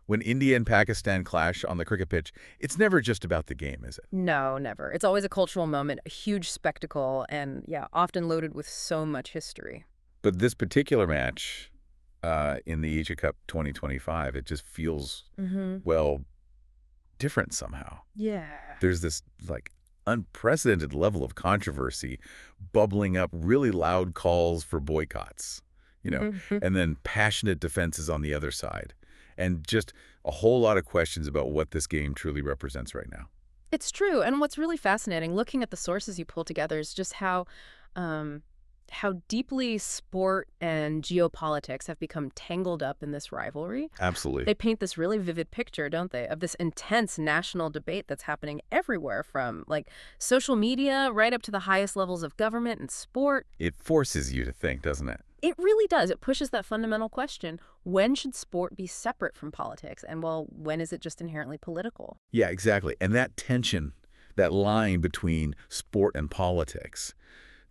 When India and Pakistan clash on the cricket pitch, it's never just about the game, is it? No, never. It's always a cultural moment, a huge spectacle, and yeah, often loaded with so much history. But this particular match in the Asia Cup 2025, it just feels, well, different somehow. Yeah. There's this, like, unprecedented level of controversy bubbling up, really loud calls for boycotts, and then passionate defenses on the other side. And just a whole lot of questions about what this game truly represents right now. It's true. And what's really fascinating, looking at the sources you pull together, is just how deeply sport and geopolitics have become tangled up in this rivalry. Absolutely. They paint this really vivid picture, don't they, of this intense national debate that's happening everywhere, from like social media right up to the highest levels of government and sport. It forces you to think, doesn't it? It really does. It pushes that fundamental question: when should sport be separate from politics? And, well, when is it just inherently political? Yeah, exactly. And that tension, that line between sport and politics,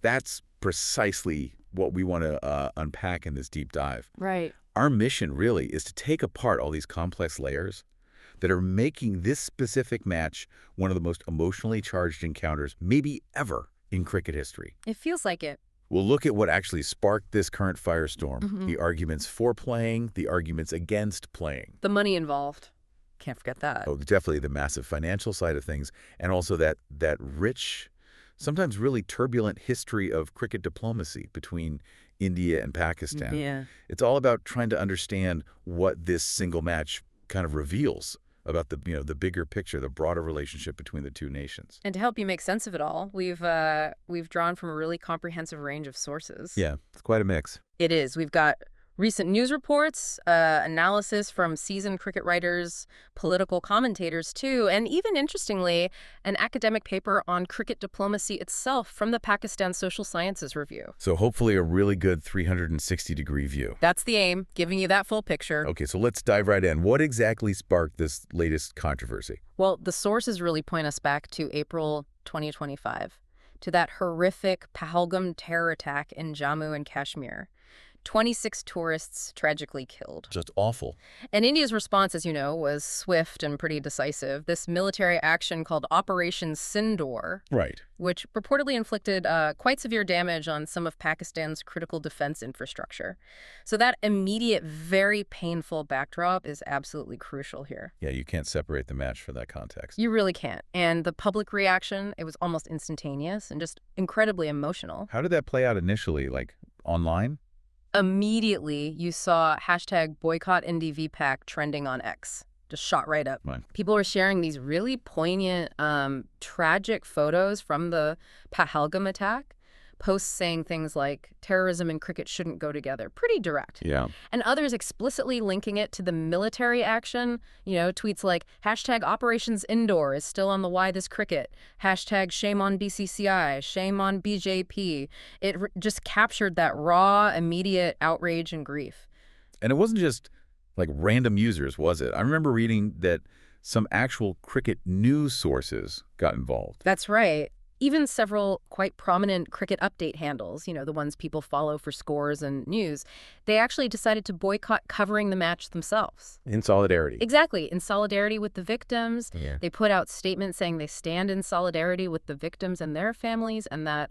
that's precisely what we want to unpack in this deep dive. Right. Our mission really is to take apart all these complex layers that are making this specific match one of the most emotionally charged encounters maybe ever in cricket history. It feels like it. We'll look at what actually sparked this current firestorm, the arguments for playing, the arguments against playing. The money involved. Can't forget that. Oh, definitely the massive financial side of things, and also that rich, sometimes really turbulent history of cricket diplomacy between India and Pakistan. Yeah. It's all about trying to understand what this single match kind of reveals about the bigger picture, the broader relationship between the two nations. And to help you make sense of it all, we've drawn from a really comprehensive range of sources. Yeah, it's quite a mix. It is. We've got recent news reports, analysis from seasoned cricket writers, political commentators too, and even, interestingly, an academic paper on cricket diplomacy itself from the Pakistan Social Sciences Review. So hopefully a really good 360-degree view. That's the aim, giving you that full picture. Okay, so let's dive right in. What exactly sparked this latest controversy? Well, the sources really point us back to April 2025, to that horrific Pahalgam terror attack in Jammu and Kashmir. 26 tourists tragically killed. Just awful. And India's response, as you know, was swift and pretty decisive. This military action called Operation Sindoor, Right. which purportedly inflicted quite severe damage on some of Pakistan's critical defense infrastructure. So that immediate, very painful backdrop is absolutely crucial here. Yeah, you can't separate the match for that context. You really can't. And the public reaction, it was almost instantaneous and just incredibly emotional. How did that play out initially, like online? Immediately, you saw hashtag Boycott NDVPAC trending on X. Just shot right up. Right. People were sharing these really poignant, tragic photos from the Pahalgam attack. Posts saying things like, terrorism and cricket shouldn't go together. Pretty direct. Yeah. And others explicitly linking it to the military action. Tweets like, hashtag Operations Indoor is still on the why this cricket. Hashtag shame on BCCI, shame on BJP. It just captured that raw, immediate outrage and grief. And it wasn't just like random users, was it? I remember reading that some actual cricket news sources got involved. That's right. Even several quite prominent cricket update handles, the ones people follow for scores and news, they actually decided to boycott covering the match themselves. In solidarity. Exactly. In solidarity with the victims. Yeah. They put out statements saying they stand in solidarity with the victims and their families, and that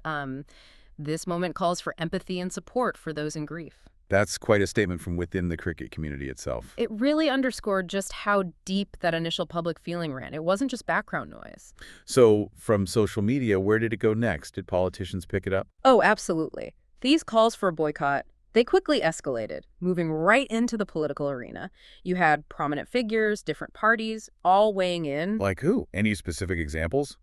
this moment calls for empathy and support for those in grief. That's quite a statement from within the cricket community itself. It really underscored just how deep that initial public feeling ran. It wasn't just background noise. So from social media, where did it go next? Did politicians pick it up? Oh, absolutely. These calls for a boycott, they quickly escalated, moving right into the political arena. You had prominent figures, different parties, all weighing in. Like who? Any specific examples?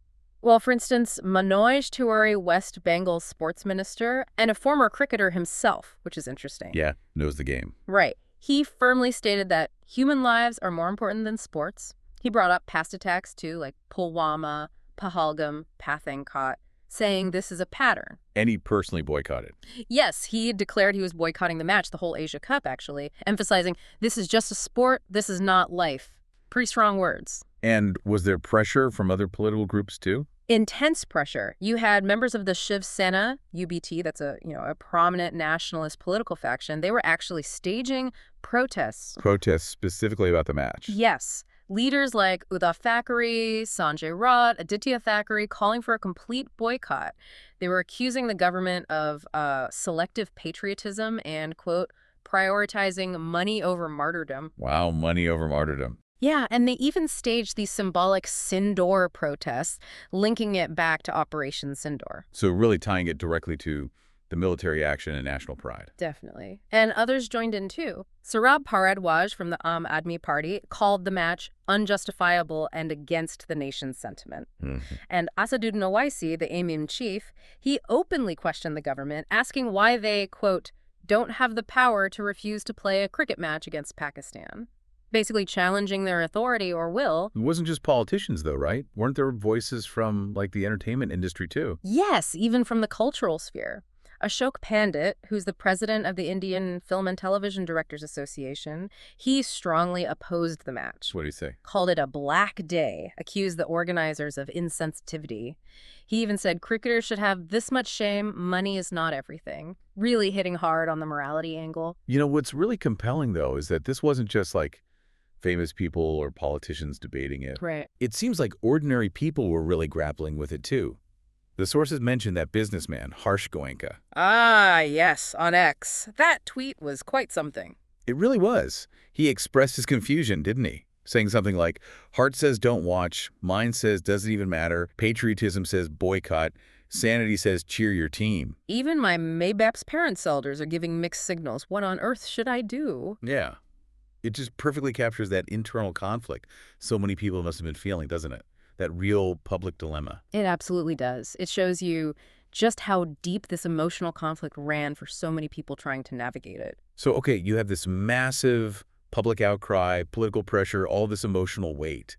Well, for instance, Manoj Tiwari, West Bengal's sports minister, and a former cricketer himself, which is interesting. Yeah, knows the game. Right. He firmly stated that human lives are more important than sports. He brought up past attacks too, like Pulwama, Pahalgam, Pathankot, saying this is a pattern. And he personally boycotted. Yes, he declared he was boycotting the match, the whole Asia Cup, actually, emphasizing this is just a sport, this is not life. Pretty strong words. And was there pressure from other political groups too? Intense pressure. You had members of the Shiv Sena, UBT, that's a prominent nationalist political faction. They were actually staging Protests. Protests specifically about the match. Yes. Leaders like Uddhav Thackeray, Sanjay Raut, Aditya Thackeray calling for a complete boycott. They were accusing the government of selective patriotism and, quote, prioritizing money over martyrdom. Wow, money over martyrdom. Yeah, and they even staged these symbolic Sindoor protests, linking it back to Operation Sindoor. So really tying it directly to the military action and national pride. Definitely. And others joined in too. Saurabh Bharadwaj from the Aam Aadmi Party called the match unjustifiable and against the nation's sentiment. And Asaduddin Owaisi, the AMIM chief, he openly questioned the government, asking why they, quote, don't have the power to refuse to play a cricket match against Pakistan. Basically challenging their authority or will. It wasn't just politicians, though, right? Weren't there voices from, like, the entertainment industry, too? Yes, even from the cultural sphere. Ashok Pandit, who's the president of the Indian Film and Television Directors Association, he strongly opposed the match. What do you say? Called it a black day, accused the organizers of insensitivity. He even said cricketers should have this much shame, money is not everything. Really hitting hard on the morality angle. You know, what's really compelling, though, is that this wasn't just, like, famous people or politicians debating it. Right. It seems like ordinary people were really grappling with it, too. The sources mentioned that businessman, Harsh Goenka. Ah, yes, on X. That tweet was quite something. It really was. He expressed his confusion, didn't he? Saying something like, heart says don't watch, mind says doesn't even matter, patriotism says boycott, sanity says cheer your team. Even my Maybap's parents' elders are giving mixed signals. What on earth should I do? Yeah. It just perfectly captures that internal conflict so many people must have been feeling, doesn't it? That real public dilemma. It absolutely does. It shows you just how deep this emotional conflict ran for so many people trying to navigate it. So, okay, you have this massive public outcry, political pressure, all this emotional weight.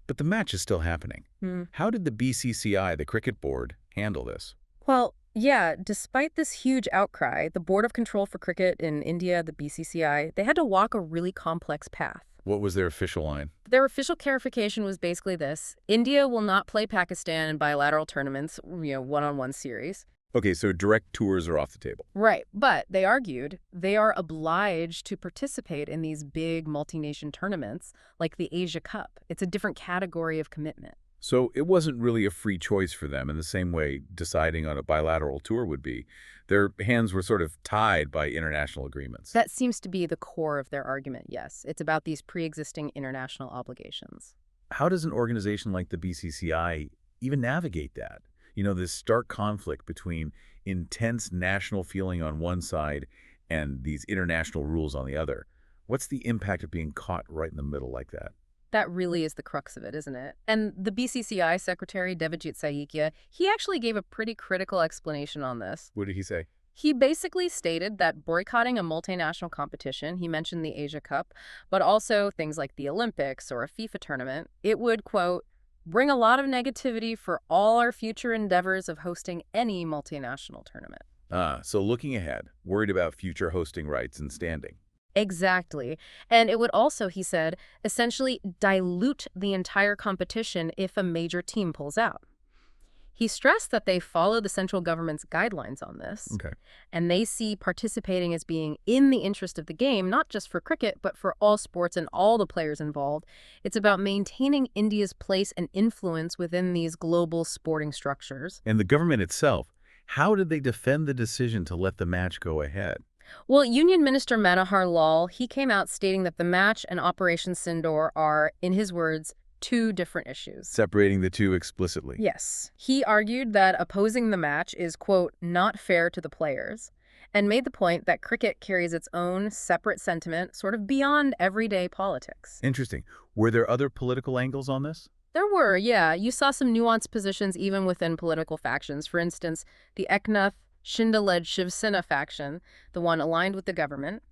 But the match is still happening. How did the BCCI, the cricket board, handle this? Well, yeah, despite this huge outcry, the Board of Control for Cricket in India, the BCCI, they had to walk a really complex path. What was their official line? Their official clarification was basically this: India will not play Pakistan in bilateral tournaments, one-on-one series. Okay, so direct tours are off the table. Right, but they argued they are obliged to participate in these big multi-nation tournaments like the Asia Cup. It's a different category of commitment. So it wasn't really a free choice for them in the same way deciding on a bilateral tour would be. Their hands were sort of tied by international agreements. That seems to be the core of their argument, yes. It's about these pre-existing international obligations. How does an organization like the BCCI even navigate that? You know, this stark conflict between intense national feeling on one side and these international rules on the other. What's the impact of being caught right in the middle like that? That really is the crux of it, isn't it? And the BCCI secretary, Devajit Saikia, he actually gave a pretty critical explanation on this. What did he say? He basically stated that boycotting a multinational competition, he mentioned the Asia Cup, but also things like the Olympics or a FIFA tournament, it would, quote, bring a lot of negativity for all our future endeavors of hosting any multinational tournament. So looking ahead, worried about future hosting rights and standing. Exactly. And it would also, he said, essentially dilute the entire competition if a major team pulls out. He stressed that they follow the central government's guidelines on this. Okay. And they see participating as being in the interest of the game, not just for cricket, but for all sports and all the players involved. It's about maintaining India's place and influence within these global sporting structures. And the government itself, how did they defend the decision to let the match go ahead? Well, Union Minister Manohar Lal, he came out stating that the match and Operation Sindoor are, in his words, two different issues. Separating the two explicitly. Yes. He argued that opposing the match is, quote, not fair to the players, and made the point that cricket carries its own separate sentiment sort of beyond everyday politics. Interesting. Were there other political angles on this? There were, yeah. You saw some nuanced positions even within political factions. For instance, the Eknath Shinde-led Shiv Sena faction, the one aligned with the government,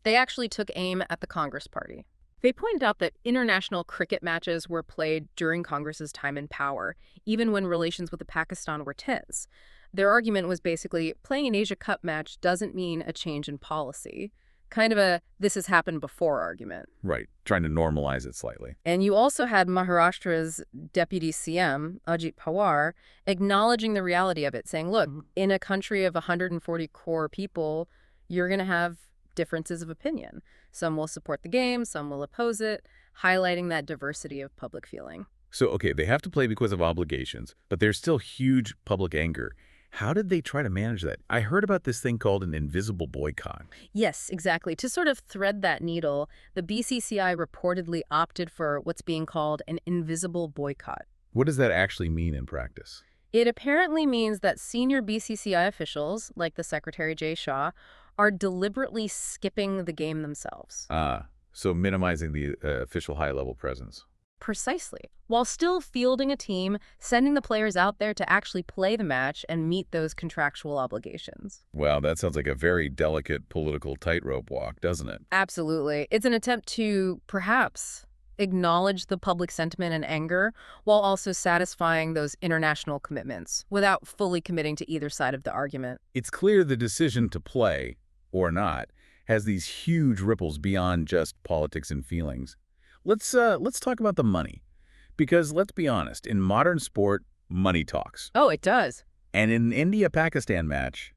they actually took aim at the Congress party. They pointed out that international cricket matches were played during Congress's time in power, even when relations with Pakistan were tense. Their argument was basically, playing an Asia Cup match doesn't mean a change in policy. Kind of a this has happened before argument. Right, trying to normalize it slightly. And you also had Maharashtra's deputy CM, Ajit Pawar, acknowledging the reality of it, saying, look, in a country of 140 crore people, you're going to have differences of opinion. Some will support the game, some will oppose it, highlighting that diversity of public feeling. So, okay, they have to play because of obligations, but there's still huge public anger. How did they try to manage that? I heard about this thing called an invisible boycott. Yes, exactly. To sort of thread that needle, the BCCI reportedly opted for what's being called an invisible boycott. What does that actually mean in practice? It apparently means that senior BCCI officials, like the Secretary Jay Shah, are deliberately skipping the game themselves. So minimizing the official high-level presence. Precisely. While still fielding a team, sending the players out there to actually play the match and meet those contractual obligations. Wow, that sounds like a very delicate political tightrope walk, doesn't it? Absolutely. It's an attempt to, perhaps, acknowledge the public sentiment and anger while also satisfying those international commitments without fully committing to either side of the argument. It's clear the decision to play, or not, has these huge ripples beyond just politics and feelings. Let's talk about the money. Because let's be honest, in modern sport, money talks. Oh, it does. And in an India-Pakistan match,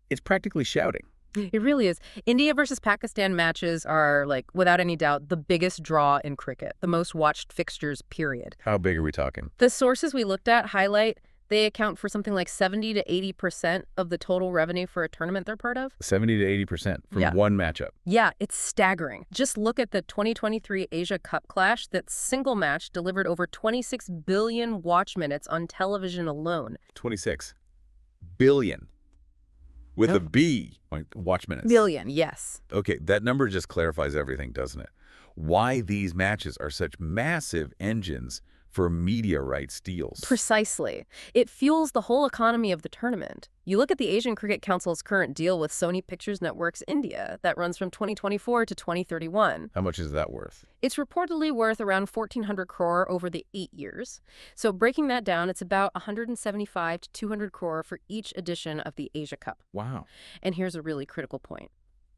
it's practically shouting. It really is. India versus Pakistan matches are, like, without any doubt, the biggest draw in cricket, the most watched fixtures, period. How big are we talking? The sources we looked at highlight they account for something like 70 to 80% of the total revenue for a tournament they're part of. 70 to 80% from Yeah. one matchup. Yeah, it's staggering. Just look at the 2023 Asia Cup clash. That single match delivered over 26 billion watch minutes on television alone. 26 billion. With a Yep. B, like watch minutes. Billion, yes. Okay, that number just clarifies everything, doesn't it? Why these matches are such massive engines for media rights deals. Precisely. It fuels the whole economy of the tournament. You look at the Asian Cricket Council's current deal with Sony Pictures Networks India that runs from 2024 to 2031. How much is that worth? It's reportedly worth around 1,400 crore over the 8 years. So breaking that down, it's about 175 to 200 crore for each edition of the Asia Cup. Wow. And here's a really critical point.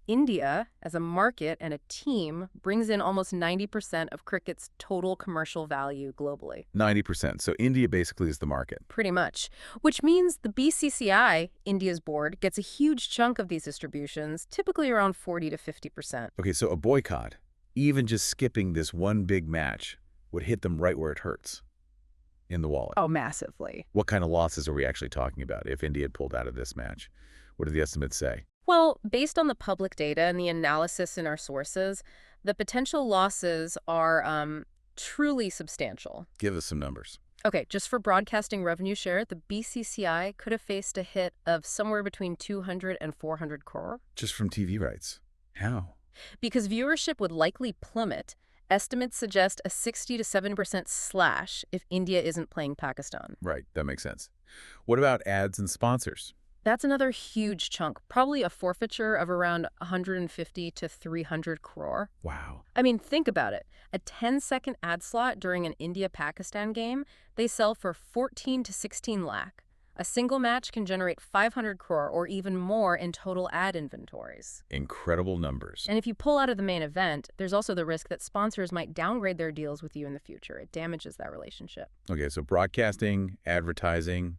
India, as a market and a team, brings in almost 90% of cricket's total commercial value globally. 90%. So India basically is the market. Pretty much. Which means the BCCI, India's board, gets a huge chunk of these distributions, typically around 40 to 50%. Okay, so a boycott, even just skipping this one big match, would hit them right where it hurts, in the wallet. Oh, massively. What kind of losses are we actually talking about if India had pulled out of this match? What do the estimates say? Well, based on the public data and the analysis in our sources, the potential losses are truly substantial. Give us some numbers. Okay, just for broadcasting revenue share, the BCCI could have faced a hit of somewhere between 200 and 400 crore. Just from TV rights. How? Because viewership would likely plummet, estimates suggest a 60 to 7% slash if India isn't playing Pakistan. Right, that makes sense. What about ads and sponsors? That's another huge chunk, probably a forfeiture of around 150 to 300 crore. Wow. I mean, think about it. A 10-second ad slot during an India-Pakistan game, they sell for 14 to 16 lakh. A single match can generate 500 crore or even more in total ad inventories. Incredible numbers. And if you pull out of the main event, there's also the risk that sponsors might downgrade their deals with you in the future. It damages that relationship. Okay, so broadcasting, advertising.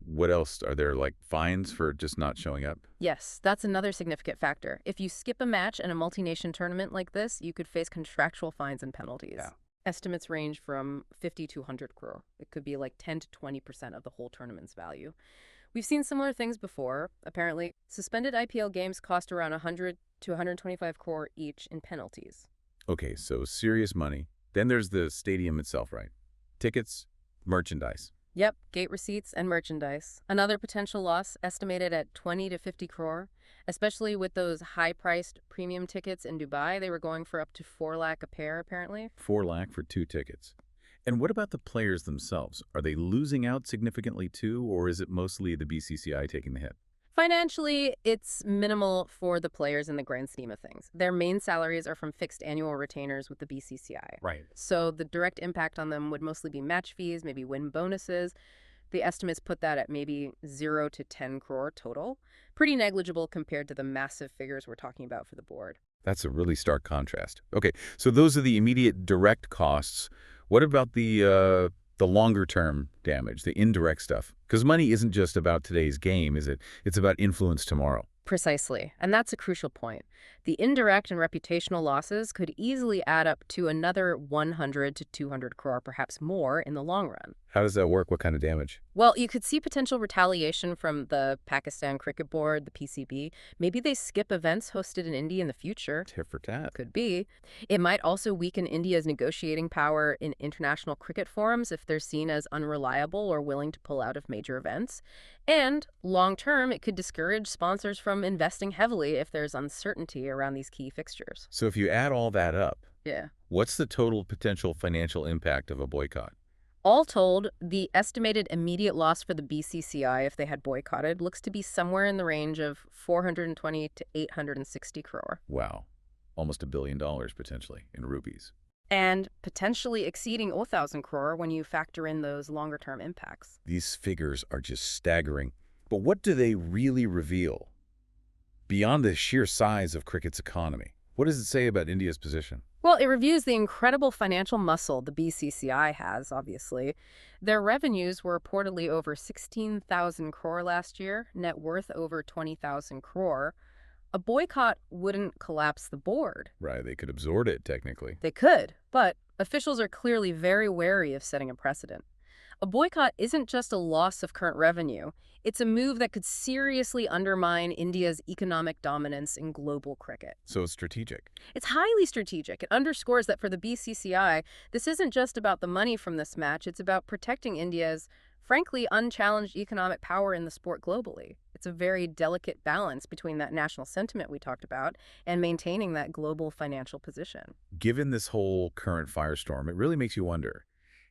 What else? Are there, like, fines for just not showing up? Yes, that's another significant factor. If you skip a match in a multi-nation tournament like this, you could face contractual fines and penalties. Yeah. Estimates range from 50 to 100 crore. It could be like 10 to 20% of the whole tournament's value. We've seen similar things before. Apparently, suspended IPL games cost around 100 to 125 crore each in penalties. Okay, so serious money. Then there's the stadium itself, right? Tickets, merchandise. Yep, gate receipts and merchandise. Another potential loss estimated at 20 to 50 crore, especially with those high-priced premium tickets in Dubai. They were going for up to 4 lakh a pair, apparently. 4 lakh for 2 tickets. And what about the players themselves? Are they losing out significantly too, or is it mostly the BCCI taking the hit? Financially, it's minimal for the players in the grand scheme of things. Their main salaries are from fixed annual retainers with the BCCI. Right. So the direct impact on them would mostly be match fees, maybe win bonuses. The estimates put that at maybe 0 to 10 crore total. Pretty negligible compared to the massive figures we're talking about for the board. That's a really stark contrast. Okay, so those are the immediate direct costs. What about the longer-term damage, the indirect stuff? Because money isn't just about today's game, is it? It's about influence tomorrow. Precisely. And that's a crucial point. The indirect and reputational losses could easily add up to another 100 to 200 crore, perhaps more, in the long run. How does that work? What kind of damage? Well, you could see potential retaliation from the Pakistan Cricket Board, the PCB. Maybe they skip events hosted in India in the future. Tit for tat. Could be. It might also weaken India's negotiating power in international cricket forums if they're seen as unreliable or willing to pull out of major events. And long term, it could discourage sponsors from investing heavily if there's uncertainty around these key fixtures. So if you add all that up, Yeah. what's the total potential financial impact of a boycott? All told, the estimated immediate loss for the BCCI if they had boycotted looks to be somewhere in the range of 420 to 860 crore. Wow. Almost $1 billion potentially in rupees. And potentially exceeding 1,000 crore when you factor in those longer-term impacts. These figures are just staggering. But what do they really reveal? Beyond the sheer size of cricket's economy, what does it say about India's position? Well, it reviews the incredible financial muscle the BCCI has, obviously. Their revenues were reportedly over 16,000 crore last year, net worth over 20,000 crore. A boycott wouldn't collapse the board. Right, they could absorb it, technically. They could, but officials are clearly very wary of setting a precedent. A boycott isn't just a loss of current revenue. It's a move that could seriously undermine India's economic dominance in global cricket. So it's strategic. It's highly strategic. It underscores that for the BCCI, this isn't just about the money from this match. It's about protecting India's, frankly, unchallenged economic power in the sport globally. It's a very delicate balance between that national sentiment we talked about and maintaining that global financial position. Given this whole current firestorm, it really makes you wonder,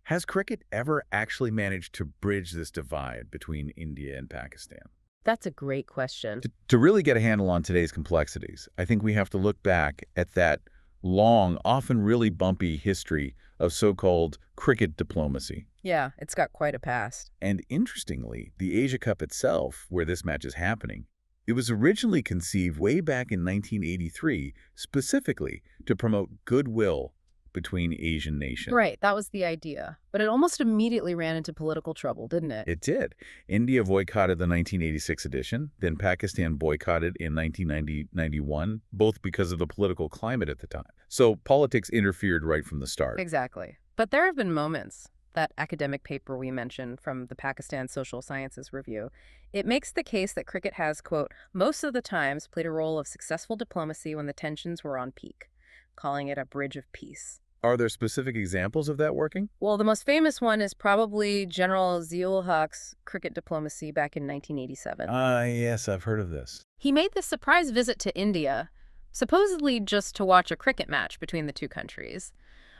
has cricket ever actually managed to bridge this divide between India and Pakistan? That's a great question. To really get a handle on today's complexities, I think we have to look back at that long, often really bumpy history of so-called cricket diplomacy. Yeah, it's got quite a past. And interestingly, the Asia Cup itself, where this match is happening, it was originally conceived way back in 1983 specifically to promote goodwill between Asian nations. Right, that was the idea. But it almost immediately ran into political trouble, didn't it? It did. India boycotted the 1986 edition, then Pakistan boycotted in 1991, both because of the political climate at the time. So politics interfered right from the start. Exactly. But there have been moments. That academic paper we mentioned from the Pakistan Social Sciences Review, it makes the case that cricket has, quote, most of the times played a role of successful diplomacy when the tensions were on peak, calling it a bridge of peace. Are there specific examples of that working? Well, the most famous one is probably General Zia-ul Haq's cricket diplomacy back in 1987. Yes, I've heard of this. He made this surprise visit to India, supposedly just to watch a cricket match between the two countries.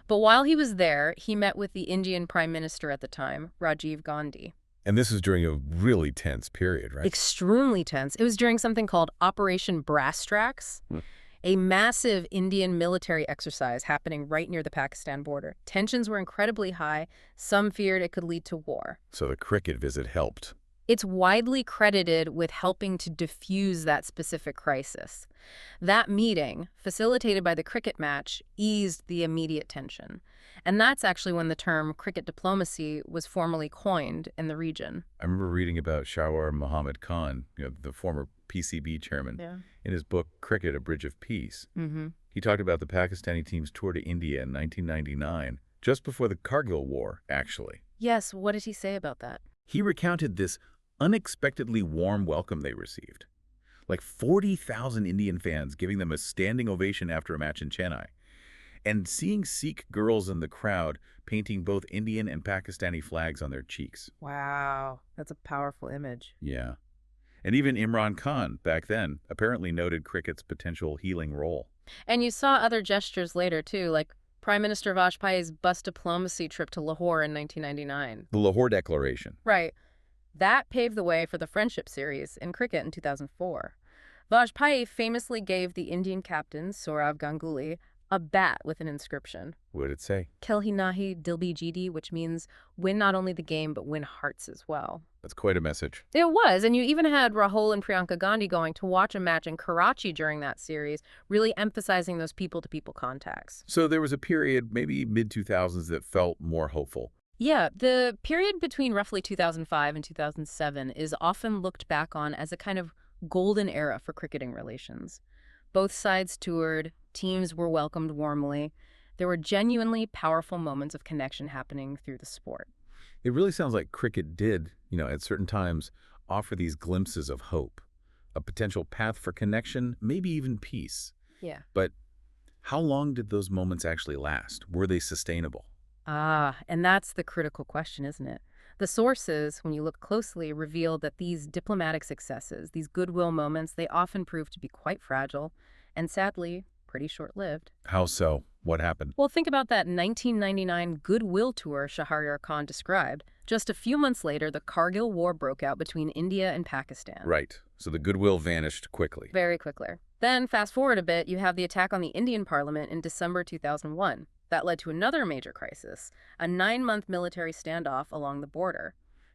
But while he was there, he met with the Indian Prime Minister at the time, Rajiv Gandhi. And this was during a really tense period, right? Extremely tense. It was during something called Operation Brass Tracks, a massive Indian military exercise happening right near the Pakistan border. Tensions were incredibly high. Some feared it could lead to war. So the cricket visit helped. It's widely credited with helping to diffuse that specific crisis. That meeting, facilitated by the cricket match, eased the immediate tension. And that's actually when the term cricket diplomacy was formally coined in the region. I remember reading about Shawar Muhammad Khan, the former PCB chairman, in his book, Cricket, A Bridge of Peace. He talked about the Pakistani team's tour to India in 1999, just before the Kargil War, actually. Yes, what did he say about that? He recounted this unexpectedly warm welcome they received. Like 40,000 Indian fans giving them a standing ovation after a match in Chennai. And seeing Sikh girls in the crowd painting both Indian and Pakistani flags on their cheeks. Wow, that's a powerful image. Yeah. And even Imran Khan, back then, apparently noted cricket's potential healing role. And you saw other gestures later, too, like Prime Minister Vajpayee's bus diplomacy trip to Lahore in 1999. The Lahore Declaration. Right. That paved the way for the Friendship Series in cricket in 2004. Vajpayee famously gave the Indian captain, Sourav Ganguly, a bat with an inscription. What did it say? Khelhi nahi dilbi jeeti, which means win not only the game, but win hearts as well. That's quite a message. It was, and you even had Rahul and Priyanka Gandhi going to watch a match in Karachi during that series, really emphasizing those people-to-people contacts. So there was a period, maybe mid-2000s, that felt more hopeful. Yeah, the period between roughly 2005 and 2007 is often looked back on as a kind of golden era for cricketing relations. Both sides toured, teams were welcomed warmly. There were genuinely powerful moments of connection happening through the sport. It really sounds like cricket did, at certain times, offer these glimpses of hope, a potential path for connection, maybe even peace. Yeah. But how long did those moments actually last? Were they sustainable? And that's the critical question, isn't it? The sources, when you look closely, reveal that these diplomatic successes, these goodwill moments, they often prove to be quite fragile and sadly, pretty short-lived. How so? What happened? Well, think about that 1999 goodwill tour Shahryar Khan described. Just a few months later, the Kargil War broke out between India and Pakistan. Right. So the goodwill vanished quickly. Very quickly. Then, fast forward a bit, you have the attack on the Indian parliament in December 2001. That led to another major crisis, a 9-month military standoff along the border.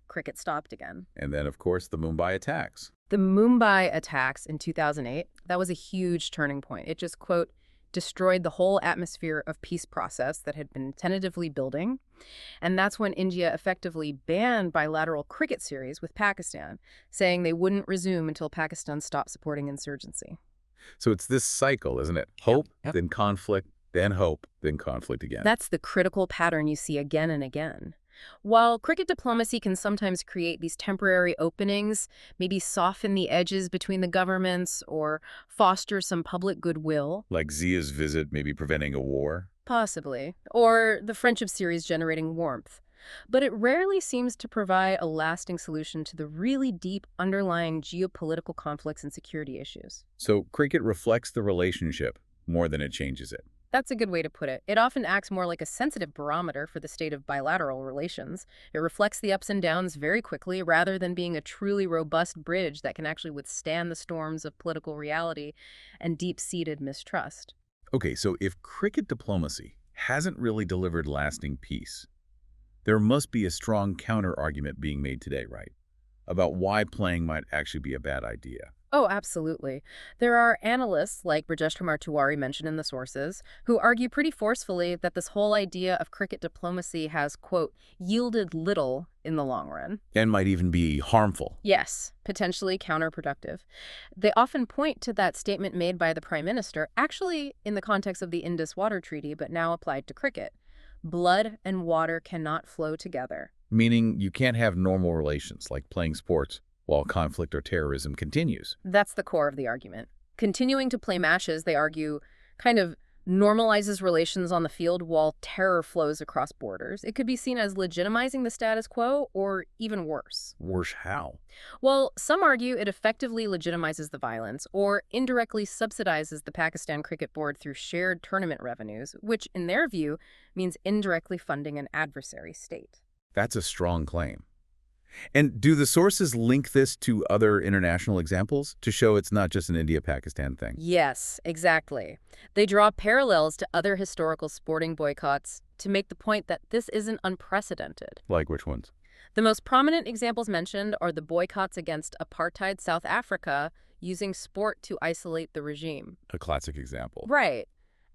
Cricket stopped again. And then, of course, the Mumbai attacks. The Mumbai attacks in 2008, that was a huge turning point. It just, quote, destroyed the whole atmosphere of peace process that had been tentatively building. And that's when India effectively banned bilateral cricket series with Pakistan, saying they wouldn't resume until Pakistan stopped supporting insurgency. So it's this cycle, isn't it? Hope, Yep. then conflict, then hope, then conflict again. That's the critical pattern you see again and again. While cricket diplomacy can sometimes create these temporary openings, maybe soften the edges between the governments or foster some public goodwill, Like Zia's visit maybe preventing a war. possibly, or the friendship series generating warmth. But it rarely seems to provide a lasting solution to the really deep underlying geopolitical conflicts and security issues. So cricket reflects the relationship more than it changes it. That's a good way to put it. It often acts more like a sensitive barometer for the state of bilateral relations. It reflects the ups and downs very quickly rather than being a truly robust bridge that can actually withstand the storms of political reality and deep-seated mistrust. Okay, so if cricket diplomacy hasn't really delivered lasting peace, there must be a strong counter-argument being made today, right? About why playing might actually be a bad idea. Oh, absolutely. There are analysts like Brajesh Kumar Tiwari mentioned in the sources who argue pretty forcefully that this whole idea of cricket diplomacy has, quote, yielded little in the long run. And might even be harmful. Yes, potentially counterproductive. They often point to that statement made by the Prime Minister, actually in the context of the Indus Water Treaty, but now applied to cricket. Blood and water cannot flow together. Meaning you can't have normal relations like playing sports while conflict or terrorism continues. That's the core of the argument. Continuing to play matches, they argue, kind of normalizes relations on the field while terror flows across borders. It could be seen as legitimizing the status quo or even worse. Worse how? Well, some argue it effectively legitimizes the violence or indirectly subsidizes the Pakistan Cricket Board through shared tournament revenues, which, in their view, means indirectly funding an adversary state. That's a strong claim. And do the sources link this to other international examples to show it's not just an India-Pakistan thing? Yes, exactly. They draw parallels to other historical sporting boycotts to make the point that this isn't unprecedented. Like which ones? The most prominent examples mentioned are the boycotts against apartheid South Africa using sport to isolate the regime. A classic example. Right.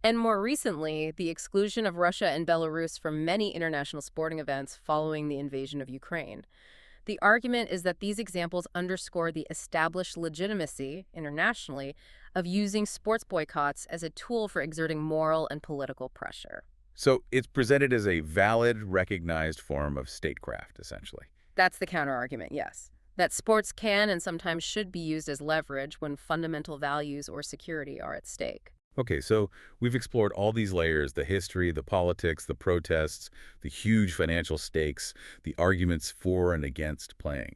And more recently, the exclusion of Russia and Belarus from many international sporting events following the invasion of Ukraine. The argument is that these examples underscore the established legitimacy, internationally, of using sports boycotts as a tool for exerting moral and political pressure. So it's presented as a valid, recognized form of statecraft, essentially. That's the counterargument, yes. That sports can and sometimes should be used as leverage when fundamental values or security are at stake. Okay, so we've explored all these layers, the history, the politics, the protests, the huge financial stakes, the arguments for and against playing.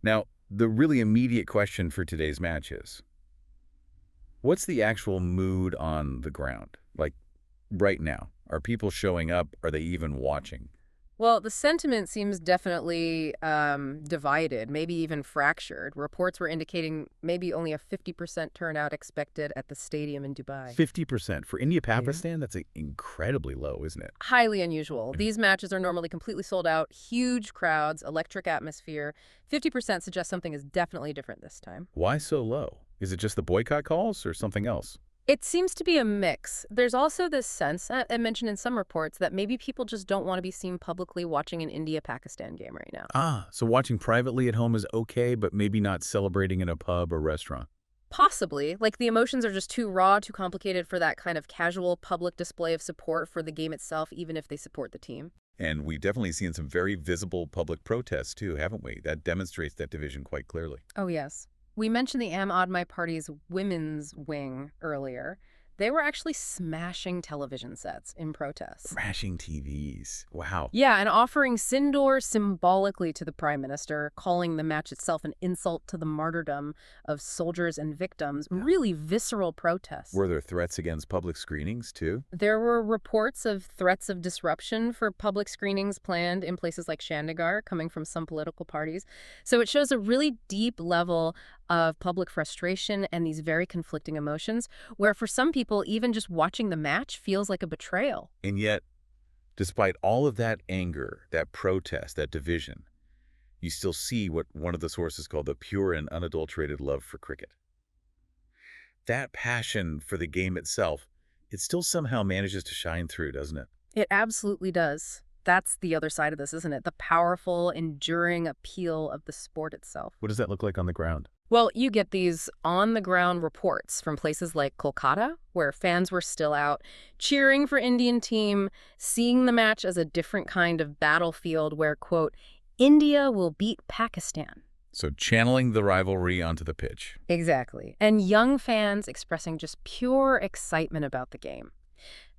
Now, the really immediate question for today's match is, what's the actual mood on the ground? Like, right now, are people showing up? Are they even watching? Well, the sentiment seems definitely divided, maybe even fractured. Reports were indicating maybe only a 50% turnout expected at the stadium in Dubai. 50%. For India-Pakistan, that's incredibly low, isn't it? Highly unusual. These matches are normally completely sold out, huge crowds, electric atmosphere. 50% suggests something is definitely different this time. Why so low? Is it just the boycott calls or something else? It seems to be a mix. There's also this sense, I mentioned in some reports, that maybe people just don't want to be seen publicly watching an India-Pakistan game right now. Ah, so watching privately at home is okay, but maybe not celebrating in a pub or restaurant. Possibly. Like, the emotions are just too raw, too complicated for that kind of casual public display of support for the game itself, even if they support the team. And we've definitely seen some very visible public protests, too, haven't we? That demonstrates that division quite clearly. Oh, yes. We mentioned the Am Admi Party's women's wing earlier. They were actually smashing television sets in protest. Smashing TVs. Wow. Yeah, and offering Sindoor symbolically to the prime minister, calling the match itself an insult to the martyrdom of soldiers and victims. Really visceral protests. Were there threats against public screenings, too? There were reports of threats of disruption for public screenings planned in places like Chandigarh, coming from some political parties. So it shows a really deep level of public frustration and these very conflicting emotions, where for some people, even just watching the match feels like a betrayal. And yet, despite all of that anger, that protest, that division, you still see what one of the sources called the pure and unadulterated love for cricket. That passion for the game itself, it still somehow manages to shine through, doesn't it? It absolutely does. That's the other side of this, isn't it? The powerful, enduring appeal of the sport itself. What does that look like on the ground? Well, you get these on-the-ground reports from places like Kolkata, where fans were still out, cheering for Indian team, seeing the match as a different kind of battlefield where, quote, India will beat Pakistan. So channeling the rivalry onto the pitch. Exactly. And young fans expressing just pure excitement about the game.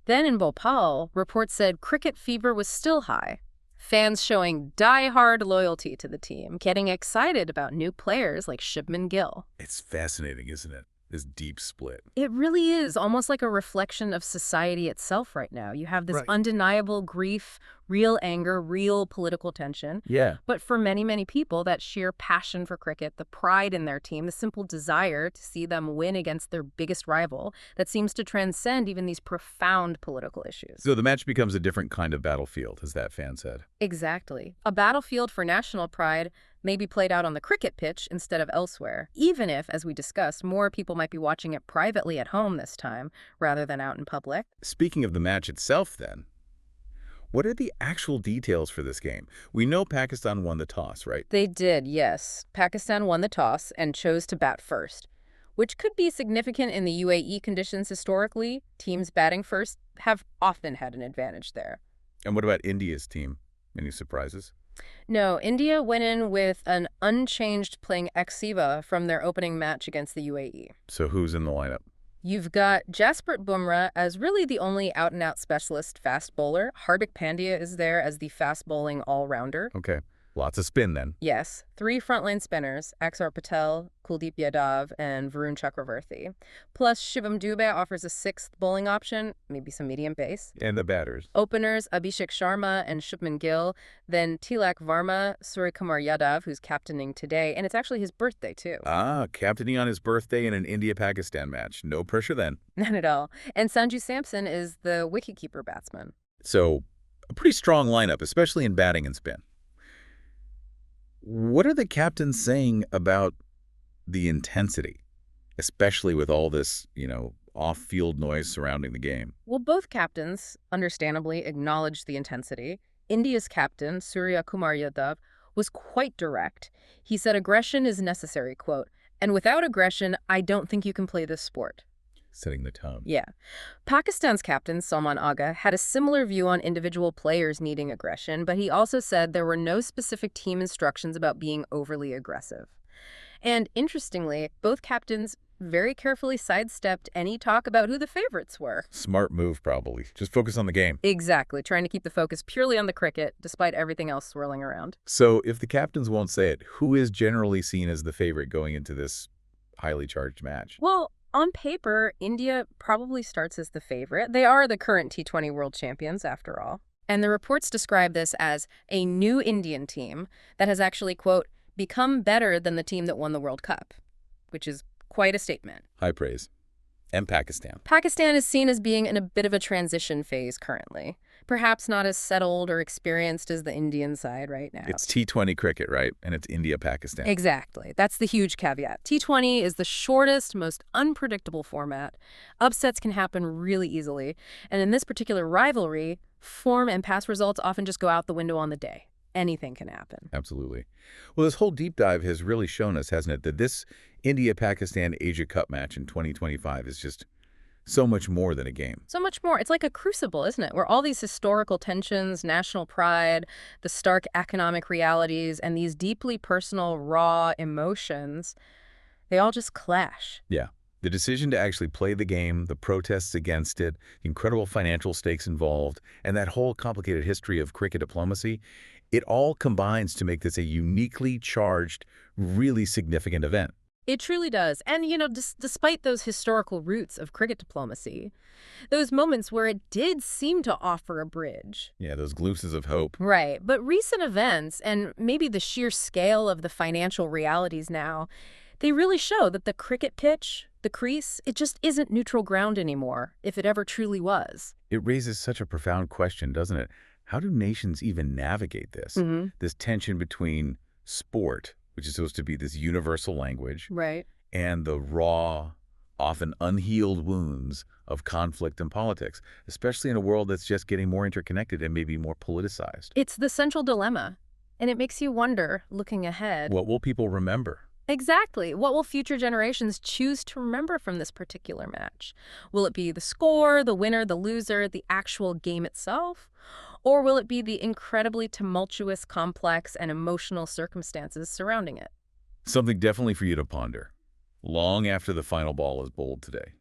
Then in Bhopal, reports said cricket fever was still high. Fans showing die-hard loyalty to the team, getting excited about new players like Shubman Gill. It's fascinating, isn't it? This deep split. It really is almost like a reflection of society itself right now. You have this undeniable grief, real anger, real political tension. Yeah. But for many, many people, that sheer passion for cricket, the pride in their team, the simple desire to see them win against their biggest rival, that seems to transcend even these profound political issues. So the match becomes a different kind of battlefield, as that fan said. Exactly. A battlefield for national pride may be played out on the cricket pitch instead of elsewhere, even if, as we discussed, more people might be watching it privately at home this time rather than out in public. Speaking of the match itself, then, what are the actual details for this game? We know Pakistan won the toss, right? They did, yes. Pakistan won the toss and chose to bat first, which could be significant in the UAE conditions historically. Teams batting first have often had an advantage there. And what about India's team? Any surprises? No, India went in with an unchanged playing ex-Siva from their opening match against the UAE. So who's in the lineup? You've got Jasprit Bumrah as really the only out-and-out specialist fast bowler. Hardik Pandya is there as the fast-bowling all-rounder. Okay. Lots of spin, then. Yes. 3 frontline spinners, Axar Patel, Kuldeep Yadav, and Varun Chakravarthi. Plus, Shivam Dubey offers a 6th bowling option, maybe some medium pace. And the batters. Openers, Abhishek Sharma and Shubman Gill. Then Tilak Varma, Suryakumar Yadav, who's captaining today. And it's actually his birthday, too. Ah, captaining on his birthday in an India-Pakistan match. No pressure then. Not at all. And Sanju Samson is the wicketkeeper batsman. So, a pretty strong lineup, especially in batting and spin. What are the captains saying about the intensity, especially with all this, off-field noise surrounding the game? Well, both captains, understandably, acknowledged the intensity. India's captain, Surya Kumar Yadav, was quite direct. He said aggression is necessary, quote, and without aggression, I don't think you can play this sport. Setting the tone. Yeah. Pakistan's captain, Salman Agha, had a similar view on individual players needing aggression, but he also said there were no specific team instructions about being overly aggressive. And interestingly, both captains very carefully sidestepped any talk about who the favorites were. Smart move, probably. Just focus on the game. Exactly, trying to keep the focus purely on the cricket, despite everything else swirling around. So, if the captains won't say it, who is generally seen as the favorite going into this highly charged match? Well, on paper, India probably starts as the favorite. They are the current T20 world champions, after all. And the reports describe this as a new Indian team that has actually, quote, become better than the team that won the World Cup, which is quite a statement. High praise. And Pakistan. Pakistan is seen as being in a bit of a transition phase currently, perhaps not as settled or experienced as the Indian side right now. It's T20 cricket, right? And it's India-Pakistan. Exactly. That's the huge caveat. T20 is the shortest, most unpredictable format. Upsets can happen really easily. And in this particular rivalry, form and past results often just go out the window on the day. Anything can happen. Absolutely. Well, this whole deep dive has really shown us, hasn't it, that this India-Pakistan Asia Cup match in 2025 is just so much more than a game. So much more. It's like a crucible, isn't it? Where all these historical tensions, national pride, the stark economic realities, and these deeply personal, raw emotions, they all just clash. Yeah. The decision to actually play the game, the protests against it, the incredible financial stakes involved, and that whole complicated history of cricket diplomacy, it all combines to make this a uniquely charged, really significant event. It truly does. And, despite those historical roots of cricket diplomacy, those moments where it did seem to offer a bridge. Yeah, those glimpses of hope. Right. But recent events and maybe the sheer scale of the financial realities now, they really show that the cricket pitch, the crease, it just isn't neutral ground anymore, if it ever truly was. It raises such a profound question, doesn't it? How do nations even navigate this? This tension between sport, which is supposed to be this universal language, Right. and the raw, often unhealed wounds of conflict and politics, especially in a world that's just getting more interconnected and maybe more politicized. It's the central dilemma. And it makes you wonder, looking ahead. What will people remember? Exactly. What will future generations choose to remember from this particular match? Will it be the score, the winner, the loser, the actual game itself? Or will it be the incredibly tumultuous, complex, and emotional circumstances surrounding it? Something definitely for you to ponder, long after the final ball is bowled today.